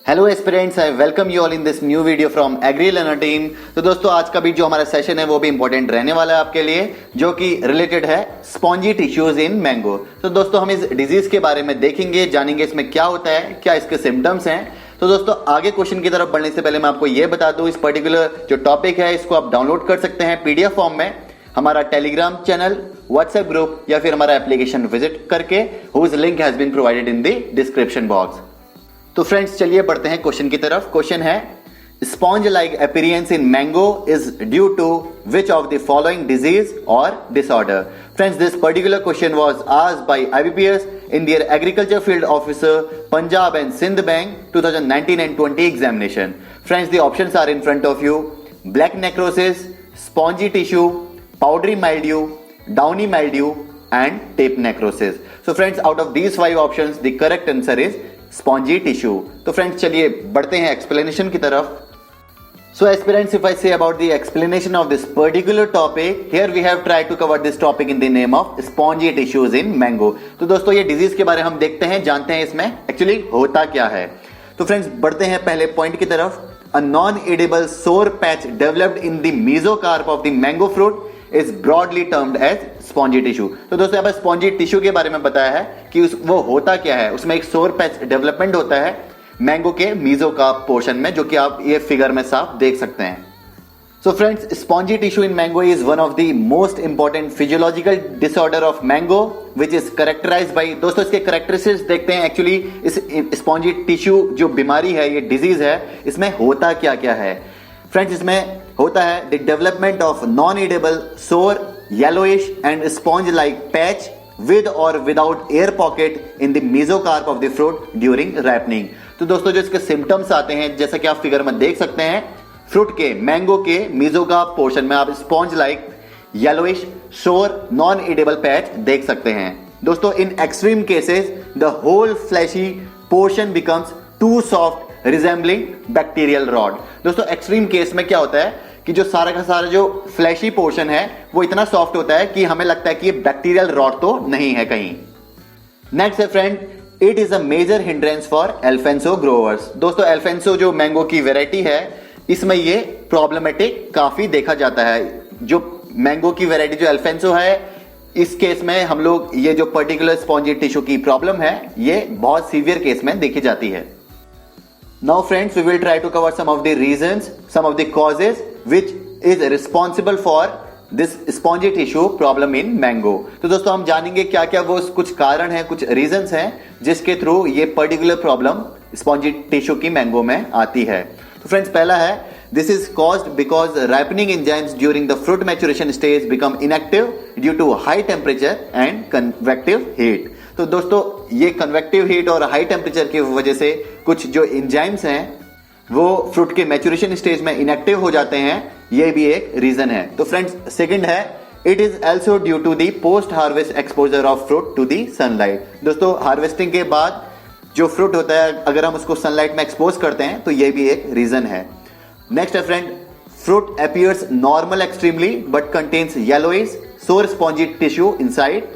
Hello aspirants, I welcome you all in this new video from Agri Learner team. तो दोस्तों आज का भी जो हमारा सेशन है वो भी इंपॉर्टेंट रहने वाला है आपके लिए, जो कि रिलेटेड है स्पॉन्जी टिश्यूज इन मैंगो। तो दोस्तों हम इस डिजीज के बारे में देखेंगे, जानेंगे इसमें क्या होता है, क्या इसके सिम्टम्स हैं। तो दोस्तों आगे क्वेश्चन की तरफ बढ़ने से पहले मैं आपको ये बता दूं, इस पर्टिकुलर जो टॉपिक है इसको आप डाउनलोड कर सकते हैं पीडीएफ फॉर्म में हमारा टेलीग्राम चैनल, व्हाट्सएप ग्रुप या फिर हमारा एप्लीकेशन विजिट करके, whose link has been provided in the description box. तो फ्रेंड्स चलिए बढ़ते हैं क्वेश्चन की तरफ। क्वेश्चन है sponge like appearance in mango is due to which of the following disease और disorder. Friends this particular question was asked by IBPS in their agriculture field officer Punjab and Sindh Bank 2019 and 20 examination. Friends, the options are in front of you: black necrosis, spongy tissue, powdery mildew, downy mildew and tape necrosis. So friends, out of these 5 options the correct answer is spongy tissue. तो friends चलिए बढ़ते हैं explanation की तरफ। So aspirants, if I say about the explanation of this particular topic, here we have tried to cover this topic in the name of spongy tissues in mango. तो दोस्तों ये disease के बारे में हम देखते हैं, जानते हैं इसमें एक्चुअली होता क्या है। तो फ्रेंड्स बढ़ते हैं पहले पॉइंट की तरफ। A non-edible sore patch developed in the mesocarp of the mango fruit is broadly termed as spongy tissue. तो दोस्तों यहाँ पर स्पॉन्जी टिश्यू के बारे में बताया है कि वो होता क्या है। उसमें एक सोर पैच डेवलपमेंट होता है मैंगो के मीजोकार्प पोर्शन में, जो कि आप ये फिगर में साफ देख सकते हैं। So friends, spongy tissue in mango is one of the most important physiological disorder of mango which is characterized by, दोस्तों इसके कैरेक्टरिस्टिक्स देखते हैं एक्चुअली इस स्पॉन्जी टिश्यू जो बीमारी है, ये डिजीज है, इसमें होता क्या क्या है। फ्रेंड्स इसमें होता है the development of non edible sore yellowish and sponge like patch with or without air pocket in the mesocarp of the fruit during ripening. तो दोस्तों जो इसके सिम्टम्स आते हैं, जैसा कि आप फिगर में देख सकते हैं, फ्रूट के मैंगो के mesocarp पोर्शन में आप sponge like yellowish sour non edible patch देख सकते हैं। दोस्तों in extreme cases the whole fleshy portion becomes too soft resembling bacterial rod. दोस्तों एक्सट्रीम केस में क्या होता है कि जो सारा का सारा जो फ्लैशी पोर्शन है वो इतना सॉफ्ट होता है कि हमें लगता है कि ये बैक्टीरियल रॉट तो नहीं है कहीं। नेक्स्ट है friend, it is a major hindrance for Alphonso growers. दोस्तों एल्फेंसो जो मैंगो की वेराइटी है, इसमें ये प्रॉब्लमेटिक काफी देखा जाता है। जो मैंगो की वेराइटी जो एल्फेंसो है, इस केस में हम लोग ये जो पर्टिकुलर स्पॉन्जी टिश्यू की प्रॉब्लम है, ये बहुत सीवियर केस में देखी जाती है। Now friends, we will try to cover some of the reasons, some of the causes which is responsible for this spongy tissue problem in mango. तो दोस्तों हम जानेंगे क्या क्या वो कुछ कारण हैं, कुछ reasons हैं जिसके थ्रू ये particular problem spongy tissue की मैंगो में आती है। तो फ्रेंड्स पहला है, this is caused because ripening enzymes during the fruit maturation stage become inactive due to high temperature and convective heat. तो दोस्तों ये कन्वेक्टिव हीट और हाई टेम्परेचर की वजह से कुछ जो एंजाइम्स हैं वो फ्रूट के मैच्योरेशन स्टेज में इनएक्टिव हो जाते हैं, ये भी एक रीजन है। तो फ्रेंड्स सेकंड है, it is also due to the post harvest exposure of fruit to the sunlight. दोस्तों हार्वेस्टिंग के बाद जो फ्रूट होता है, अगर हम उसको सनलाइट में एक्सपोज करते हैं तो ये भी एक रीजन है। नेक्स्ट है friend, fruit appears normal extremely but contains yellowish sour spongy tissue inside,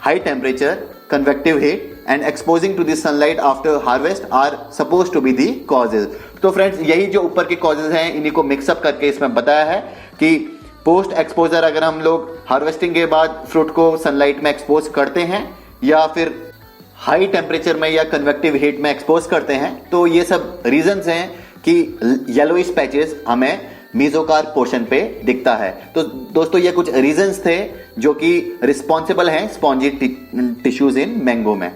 high temperature, convective heat and exposing to the sunlight after harvest are supposed to be the causes. तो friends यही जो ऊपर के causes हैं, इन्हीं को mix up करके इसमें बताया है कि पोस्ट एक्सपोजर, अगर हम लोग हार्वेस्टिंग के बाद फ्रूट को सनलाइट में एक्सपोज करते हैं या फिर हाई टेम्परेचर में या कन्वेक्टिव हीट में एक्सपोज करते हैं, तो ये सब रीजंस हैं कि येलोइश पैचेस हमें मीजोकार्प पोर्शन पे दिखता है। तो दोस्तों ये कुछ रीजंस थे जो कि रिस्पॉन्सिबल हैं स्पॉन्जी टिश्यूज इन मैंगो में।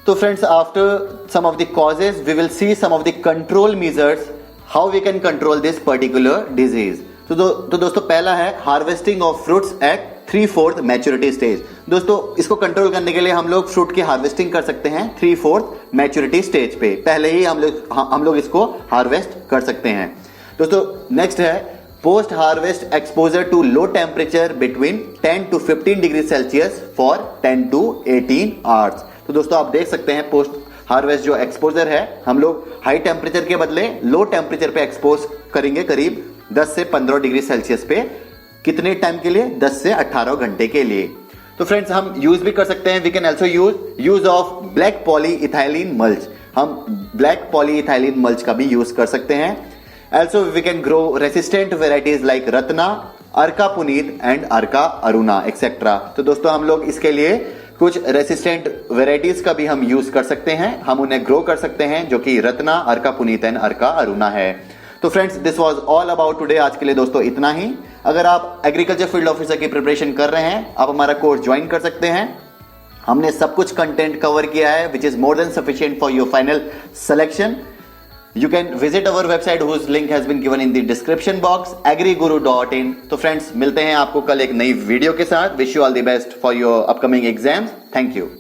तो friends after some of the causes we will see some of the control measures how we can control this particular disease. तो दोस्तों पहला है harvesting of fruits at 3/4 maturity stage. दोस्तों इसको control करने के लिए हम लोग फ्रूट की हार्वेस्टिंग कर सकते हैं 3/4 मैच्योरिटी स्टेज पे, पहले ही हम लोग इसको हार्वेस्ट कर सकते हैं। दोस्तों नेक्स्ट है post harvest exposure to low temperature between 10 to 15 degree Celsius for 10 to 18 hours. तो दोस्तों आप देख सकते हैं पोस्ट हार्वेस्ट जो एक्सपोजर है, हम लोग हाई टेम्परेचर के बदले लो टेम्परेचर पे एक्सपोज करेंगे करीब 10 से 15 डिग्री सेल्सियस पे। कितने टाइम के लिए? 10 से 18 घंटे के लिए। तो फ्रेंड्स हम यूज भी कर सकते हैं, we can also use of black polyethylene mulch. हम ब्लैक पॉलीइथाइलिन मल्च का भी यूज कर सकते हैं। Also we can grow resistant varieties like Ratna, Arka Puneet and Arka Aruna etcetera. तो दोस्तों हम लोग इसके लिए कुछ रेसिस्टेंट वेराइटीज का भी हम यूज कर सकते हैं, हम उन्हें ग्रो कर सकते हैं, जो कि रत्ना, अर्का पुनीत एंड अर्का अरुणा है। तो friends this was all about today. आज के लिए दोस्तों इतना ही। अगर आप एग्रीकल्चर फील्ड ऑफिसर की प्रिपरेशन कर रहे हैं, आप हमारा कोर्स ज्वाइन कर सकते हैं। हमने सब कुछ कंटेंट कवर किया है which is more than sufficient for your final selection. You can visit our website whose link has been given in the description box, agriguru.in। तो फ्रेंड्स मिलते हैं आपको कल एक नई वीडियो के साथ। Wish you all the best for your upcoming exams. Thank you.